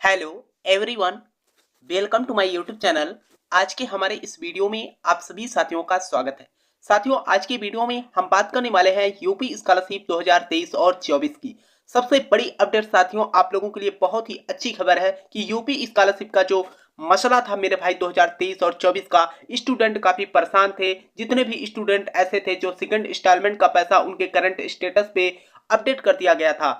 Hello everyone, welcome to my YouTube channel. आज के हमारे इस वीडियो में आप सभी साथियों का स्वागत है। साथियों, आज की वीडियो में हम बात करने वाले हैं यूपी स्कॉलरशिप 2023 और 24 की सबसे बड़ी अपडेट। साथियों, आप लोगों के लिए बहुत ही अच्छी खबर है कि यूपी स्कॉलरशिप का जो मसला था मेरे भाई 2023 और 24 का, स्टूडेंट काफी परेशान थे। जितने भी स्टूडेंट ऐसे थे जो सेकंड इंस्टॉलमेंट का पैसा उनके करंट स्टेटस पे अपडेट कर दिया गया था,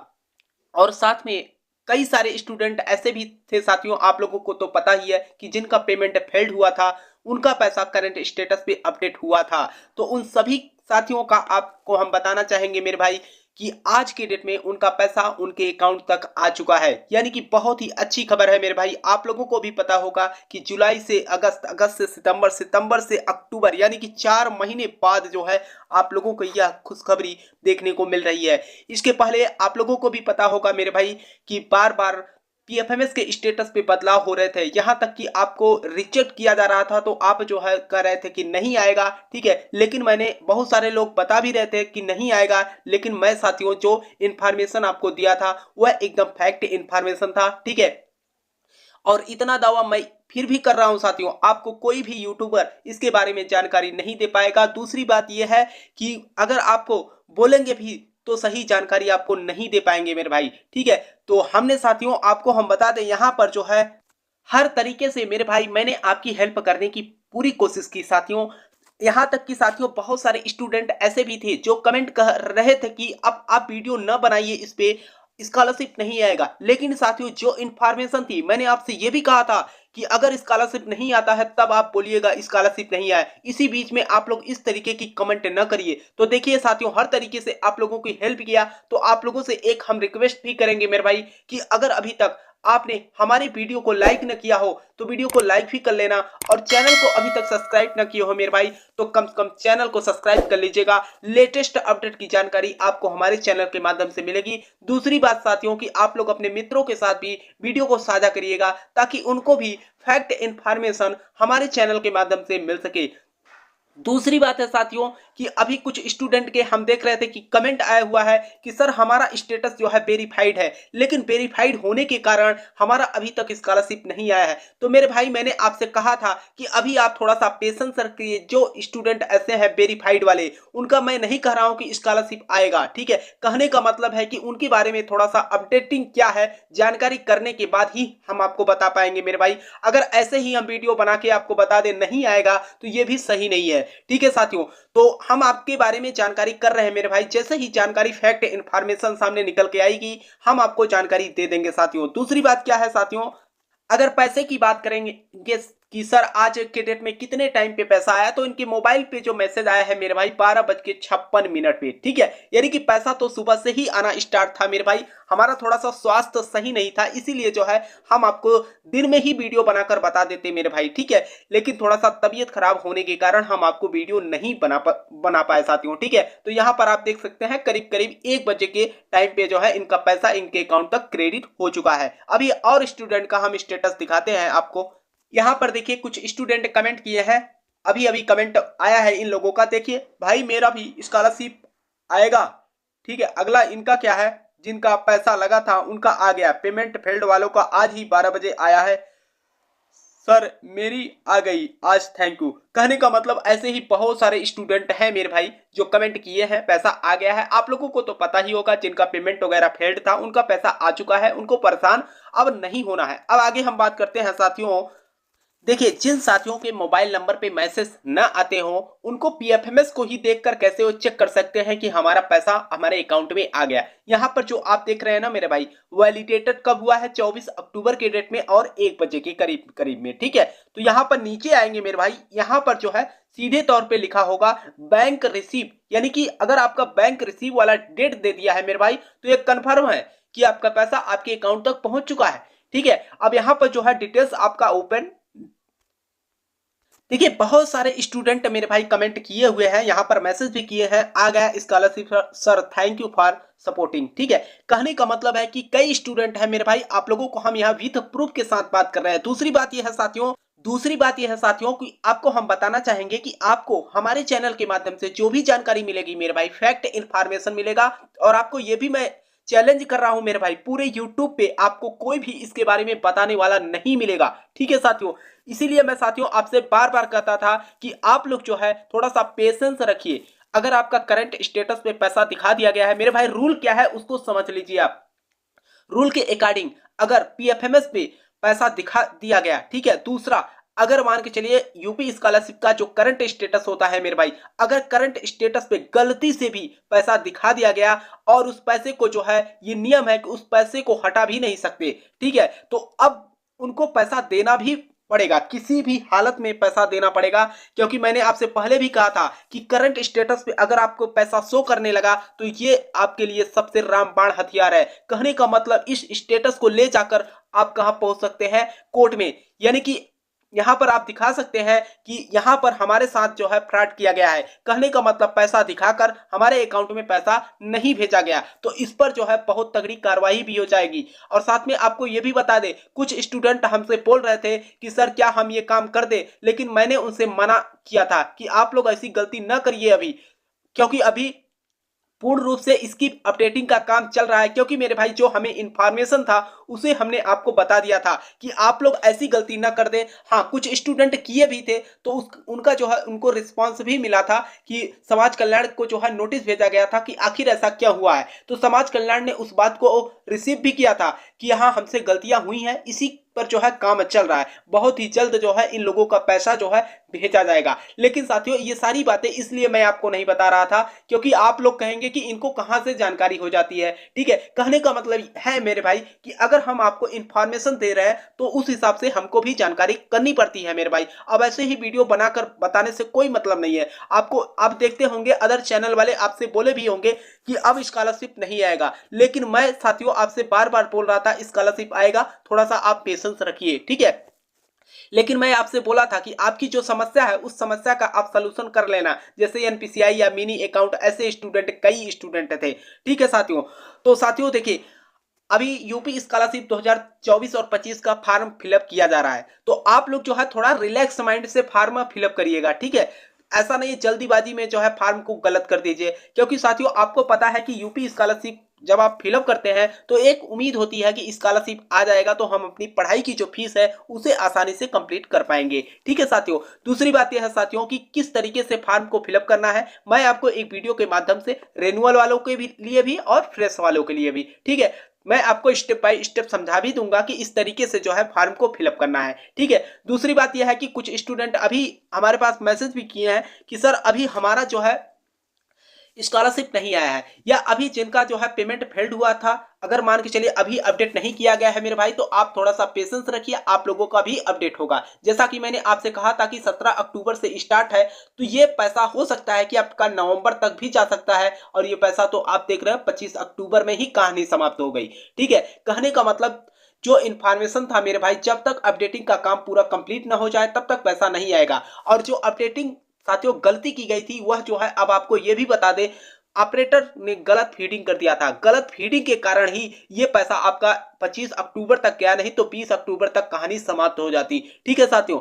और साथ में कई सारे स्टूडेंट ऐसे भी थे साथियों, आप लोगों को तो पता ही है कि जिनका पेमेंट फेल्ड हुआ था, उनका पैसा करंट स्टेटस पे अपडेट हुआ था। तो उन सभी साथियों का आपको हम बताना चाहेंगे मेरे भाई कि आज के डेट में उनका पैसा उनके अकाउंट तक आ चुका है, यानी कि बहुत ही अच्छी खबर है मेरे भाई। आप लोगों को भी पता होगा कि जुलाई से अगस्त, अगस्त से सितंबर, सितंबर से अक्टूबर, यानी कि 4 महीने बाद जो है आप लोगों को यह खुशखबरी देखने को मिल रही है। इसके पहले आप लोगों को भी पता होगा मेरे भाई कि बार बार पीएफएमएस के स्टेटस पे बदलाव हो रहे थे, यहां तक कि आपको रिजेक्ट किया जा रहा था, तो आप जो है कह रहे थे कि नहीं आएगा, ठीक है। लेकिन मैंने बहुत सारे लोग बता भी रहे थे कि नहीं आएगा, लेकिन मैं साथियों जो इन्फॉर्मेशन आपको दिया था वह एकदम फैक्ट इन्फॉर्मेशन था, ठीक है। और इतना दावा मैं फिर भी कर रहा हूं साथियों, आपको कोई भी यूट्यूबर इसके बारे में जानकारी नहीं दे पाएगा। दूसरी बात यह है कि अगर आपको बोलेंगे भी तो सही जानकारी आपको नहीं दे पाएंगे मेरे भाई, ठीक है। तो हमने साथियों आपको हम बता दें, यहां पर जो है हर तरीके से मेरे भाई मैंने आपकी हेल्प करने की पूरी कोशिश की साथियों। यहां तक कि साथियों बहुत सारे स्टूडेंट ऐसे भी थे जो कमेंट कर रहे थे कि अब आप वीडियो न बनाइए, इस पे स्कॉलरशिप नहीं आएगा। लेकिन साथियों जो इन्फॉर्मेशन थी, मैंने आपसे ये भी कहा था कि अगर स्कॉलरशिप नहीं आता है तब आप बोलिएगा स्कॉलरशिप नहीं आए। इसी बीच में आप लोग इस तरीके की कमेंट न करिए। तो देखिए साथियों, हर तरीके से आप लोगों की हेल्प किया, तो आप लोगों से एक हम रिक्वेस्ट भी करेंगे मेरे भाई कि अगर अभी तक आपने हमारे वीडियो को लाइक न किया हो तो वीडियो को लाइक भी कर लेना, और चैनल को अभी तक सब्सक्राइब न किए हो मेरे भाई तो कम से कम चैनल को सब्सक्राइब कर लीजिएगा। लेटेस्ट अपडेट की जानकारी आपको हमारे चैनल के माध्यम से मिलेगी। दूसरी बात साथियों कि आप लोग अपने मित्रों के साथ भी वीडियो को साझा करिएगा, ताकि उनको भी फैक्ट इंफॉर्मेशन हमारे चैनल के माध्यम से मिल सके। दूसरी बात है साथियों कि अभी कुछ स्टूडेंट के हम देख रहे थे कि कमेंट आया हुआ है कि सर हमारा स्टेटस जो है वेरीफाइड है, लेकिन वेरीफाइड होने के कारण हमारा अभी तक स्कॉलरशिप नहीं आया है। तो मेरे भाई मैंने आपसे कहा था कि अभी आप थोड़ा सा पेशेंस रखिए। जो स्टूडेंट ऐसे हैं वेरीफाइड वाले, उनका मैं नहीं कह रहा हूं कि स्कॉलरशिप आएगा, ठीक है। कहने का मतलब है कि उनके बारे में थोड़ा सा अपडेटिंग क्या है जानकारी करने के बाद ही हम आपको बता पाएंगे मेरे भाई। अगर ऐसे ही हम वीडियो बना के आपको बता दें नहीं आएगा तो ये भी सही नहीं है, ठीक है साथियों। तो हम आपके बारे में जानकारी कर रहे हैं मेरे भाई, जैसे ही जानकारी फैक्ट इंफॉर्मेशन सामने निकल के आएगी हम आपको जानकारी दे देंगे साथियों। दूसरी बात क्या है साथियों, अगर पैसे की बात करेंगे कि सर आज के डेट में कितने टाइम पे पैसा आया, तो इनके मोबाइल पे जो मैसेज आया है मेरे भाई 12:56 पे, ठीक है। यानी कि पैसा तो सुबह से ही आना स्टार्ट था मेरे भाई। हमारा थोड़ा सा स्वास्थ्य सही नहीं था, इसीलिए जो है हम आपको दिन में ही वीडियो बनाकर बता देते मेरे भाई, ठीक है। लेकिन थोड़ा सा तबीयत खराब होने के कारण हम आपको वीडियो नहीं बना पाए साथियों, ठीक है। तो यहाँ पर आप देख सकते हैं करीब करीब 1 बजे के टाइम पे जो है इनका पैसा इनके अकाउंट तक क्रेडिट हो चुका है। अभी और स्टूडेंट का हम स्टेटस दिखाते हैं आपको। यहाँ पर देखिए कुछ स्टूडेंट कमेंट किए हैं, अभी अभी कमेंट आया है इन लोगों का। देखिए भाई मेरा भी स्कॉलरशिप आएगा, ठीक है। अगला इनका क्या है, जिनका पैसा लगा था उनका आ गया। पेमेंट फेल्ड वालों का आज ही 12 बजे आया है, सर मेरी आ गई आज, थैंक यू। कहने का मतलब ऐसे ही बहुत सारे स्टूडेंट हैं मेरे भाई जो कमेंट किए हैं पैसा आ गया है। आप लोगों को तो पता ही होगा जिनका पेमेंट वगैरह फेल्ड था उनका पैसा आ चुका है, उनको परेशान अब नहीं होना है। अब आगे हम बात करते हैं साथियों। देखिए जिन साथियों के मोबाइल नंबर पे मैसेज न आते हो, उनको पीएफएमएस को ही देखकर कैसे वो चेक कर सकते हैं कि हमारा पैसा हमारे अकाउंट में आ गया। यहाँ पर जो आप देख रहे हैं ना मेरे भाई, वैलिडेटेड कब हुआ है, 24 अक्टूबर के डेट में और 1 बजे के करीब करीब में, ठीक है। तो यहाँ पर नीचे आएंगे मेरे भाई, यहाँ पर जो है सीधे तौर पे लिखा होगा बैंक रिसीव, यानी कि अगर आपका बैंक रिसीव वाला डेट दे दिया है मेरे भाई तो ये कन्फर्म है कि आपका पैसा आपके अकाउंट तक पहुंच चुका है, ठीक है। अब यहाँ पर जो है डिटेल्स आपका ओपन, देखिए बहुत सारे स्टूडेंट मेरे भाई कमेंट किए हुए हैं, यहाँ पर मैसेज भी किए हैं, आ गया scholarship sir, thank you for supporting, ठीक है। कहने का मतलब है कि कई स्टूडेंट हैं मेरे भाई, आप लोगों को हम यहाँ विथ प्रूफ के साथ बात कर रहे हैं। दूसरी बात यह है साथियों कि आपको हम बताना चाहेंगे कि आपको हमारे चैनल के माध्यम से जो भी जानकारी मिलेगी मेरे भाई फैक्ट इंफॉर्मेशन मिलेगा। और आपको ये भी मैं चैलेंज कर रहा हूं मेरे भाई, पूरे यूट्यूब पे आपको कोई भी इसके बारे में बताने वाला नहीं मिलेगा। ठीक है साथियों, इसीलिए मैं साथियों आपसे बार बार कहता था कि आप लोग जो है थोड़ा सा पेशेंस रखिए। अगर आपका करंट स्टेटस पे पैसा दिखा दिया गया है मेरे भाई, रूल क्या है उसको समझ लीजिए आप। रूल के अकॉर्डिंग अगर पीएफएमएस पे पैसा दिखा दिया गया, ठीक है। दूसरा, अगर मान के चलिए यूपी स्कॉलरशिप का जो करंट स्टेटस होता है मेरे भाई, अगर करंट स्टेटस पे गलती से भी पैसा दिखा दिया गया और उस पैसे को जो है, ये नियम है कि उस पैसे को हटा भी नहीं सकते, ठीक है। तो अब उनको पैसा देना भी पड़ेगा, किसी भी हालत में पैसा देना पड़ेगा। क्योंकि मैंने आपसे पहले भी कहा था कि करंट स्टेटस पे अगर आपको पैसा शो करने लगा तो ये आपके लिए सबसे रामबाण हथियार है। कहने का मतलब इस स्टेटस को ले जाकर आप कहां पहुंच सकते हैं, कोर्ट में। यानी कि यहां पर आप दिखा सकते हैं कि यहां पर हमारे साथ जो है फ्रॉड किया गया है। कहने का मतलब पैसा दिखाकर हमारे अकाउंट में पैसा नहीं भेजा गया, तो इस पर जो है बहुत तगड़ी कार्रवाई भी हो जाएगी। और साथ में आपको यह भी बता दें, कुछ स्टूडेंट हमसे बोल रहे थे कि सर क्या हम ये काम कर दे, लेकिन मैंने उनसे मना किया था कि आप लोग ऐसी गलती न करिए अभी, क्योंकि अभी पूर्ण रूप से इसकी अपडेटिंग का काम चल रहा है। क्योंकि मेरे भाई जो हमें इंफॉर्मेशन था उसे हमने आपको बता दिया था कि आप लोग ऐसी गलती ना कर दें। हाँ, कुछ स्टूडेंट किए भी थे तो उनका जो है उनको रिस्पांस भी मिला था कि समाज कल्याण को जो है नोटिस भेजा गया था कि आखिर ऐसा क्या हुआ है। तो समाज कल्याण ने उस बात को रिसीव भी किया था कि हाँ हमसे गलतियां हुई हैं, इसी पर जो है काम चल रहा है। बहुत ही जल्द जो है इन लोगों का पैसा जो है भेजा जाएगा। लेकिन साथियों ये सारी बातें इसलिए मैं आपको नहीं बता रहा था क्योंकि आप लोग कहेंगे कि इनको कहां से जानकारी हो जाती है। ठीक है, कहने का मतलब है मेरे भाई कि अगर हम आपको इंफॉर्मेशन दे रहे हैं तो उस हिसाब से हमको भी जानकारी करनी पड़ती है मेरे भाई। अब ऐसे ही वीडियो बनाकर बताने से कोई मतलब नहीं है। आपको आप देखते होंगे अदर चैनल वाले आपसे बोले भी होंगे कि अब स्कॉलरशिप नहीं आएगा, लेकिन मैं साथियों आपसे बार बार बोल रहा था स्कॉलरशिप आएगा, थोड़ा सा आप पेशेंस रखिए, ठीक है। लेकिन मैं आपसे बोला था कि आपकी जो समस्या है उस समस्या का आप सलूशन कर लेना, जैसे एनपीसीआई या मिनी अकाउंट, ऐसे स्टूडेंट कई स्टूडेंट थे, ठीक है साथियों। तो साथियों देखिए, अभी यूपी स्कॉलरशिप 2024 और 25 का फॉर्म फिलअप किया जा रहा है, तो आप लोग जो है थोड़ा रिलैक्स माइंड से फॉर्म फिलअप करिएगा, ठीक है। ऐसा नहीं जल्दीबाजी में जो है फॉर्म को गलत कर दीजिए, क्योंकि साथियों आपको पता है कि यूपी स्कॉलरशिप जब आप फिलअप करते हैं तो एक उम्मीद होती है कि स्कॉलरशिप आ जाएगा तो हम अपनी पढ़ाई की जो फीस है उसे आसानी से कंप्लीट कर पाएंगे, ठीक है साथियों। दूसरी बात यह है साथियों कि किस तरीके से फॉर्म को फिलअप करना है, मैं आपको एक वीडियो के माध्यम से रेन्युअल वालों के लिए भी और फ्रेश वालों के लिए भी, ठीक है, मैं आपको स्टेप बाय स्टेप समझा भी दूंगा कि इस तरीके से जो है फॉर्म को फिलअप करना है, ठीक है। दूसरी बात यह है कि कुछ स्टूडेंट अभी हमारे पास मैसेज भी किए हैं कि सर अभी हमारा जो है स्कॉलरशिप नहीं आया है, या अभी जिनका जो है पेमेंट फेल्ड हुआ था, अगर मान के चलिए अभी अपडेट नहीं किया गया है मेरे भाई, तो आप थोड़ा सा पेशेंस रखिए, आप लोगों का भी अपडेट होगा। जैसा कि मैंने आपसे कहा था कि 17 अक्टूबर से स्टार्ट है, तो ये पैसा हो सकता है कि आपका नवंबर तक भी जा सकता है, और ये पैसा तो आप देख रहे हैं 25 अक्टूबर में ही कहानी समाप्त हो गई, ठीक है। कहने का मतलब जो इन्फॉर्मेशन था मेरे भाई, जब तक अपडेटिंग का काम पूरा कंप्लीट ना हो जाए तब तक पैसा नहीं आएगा। और जो अपडेटिंग साथियों गलती की गई थी वह जो है, अब आपको यह भी बता दें, ऑपरेटर ने गलत फीडिंग कर दिया था। गलत फीडिंग के कारण ही ये पैसा आपका 25 अक्टूबर तक गया, नहीं तो 20 अक्टूबर तक कहानी समाप्त हो जाती, ठीक है साथियों।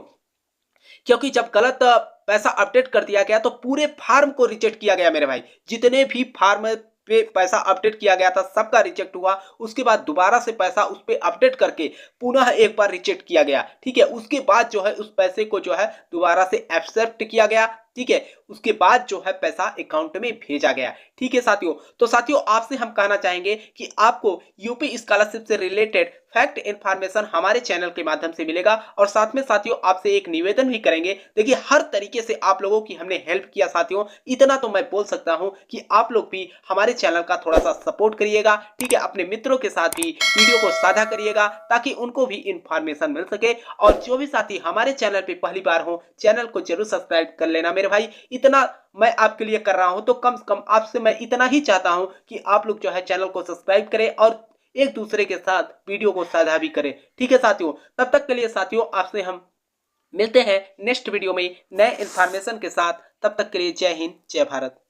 क्योंकि जब गलत पैसा अपडेट कर दिया गया तो पूरे फार्म को रिजेक्ट किया गया मेरे भाई, जितने भी फार्म पे पैसा अपडेट किया गया था सबका रिजेक्ट हुआ। उसके बाद दोबारा से पैसा उस पे अपडेट करके पुनः एक बार रिजेक्ट किया गया, ठीक है। उसके बाद जो है उस पैसे को जो है दोबारा से एक्सेप्ट किया गया, ठीक है। उसके बाद जो है पैसा अकाउंट में भेजा गया, ठीक है साथियों। तो साथियों आपसे हम कहना चाहेंगे कि आपको यूपी स्कॉलरशिप से रिलेटेड फैक्ट इंफॉर्मेशन हमारे चैनल के माध्यम से मिलेगा। और साथ में साथियों आपसे एक निवेदन भी करेंगे, देखिए हर तरीके से आप लोगों की हमने हेल्प किया साथियों, इतना तो मैं बोल सकता हूं कि आप लोग भी हमारे चैनल का थोड़ा सा सपोर्ट करिएगा, ठीक है। अपने मित्रों के साथ भी वीडियो को साझा करिएगा ताकि उनको भी इंफॉर्मेशन मिल सके। और जो भी साथी हमारे चैनल पे पहली बार हो, चैनल को जरूर सब्सक्राइब कर लेना मेरे भाई। इतना मैं आपके लिए कर रहा हूं तो कम से कम आपसे मैं इतना ही चाहता हूं कि आप लोग जो है चैनल को सब्सक्राइब करें और एक दूसरे के साथ वीडियो को साझा भी करें, ठीक है साथियों। तब तक के लिए साथियों आपसे हम मिलते हैं नेक्स्ट वीडियो में नए इंफॉर्मेशन के साथ। तब तक के लिए जय हिंद, जय भारत।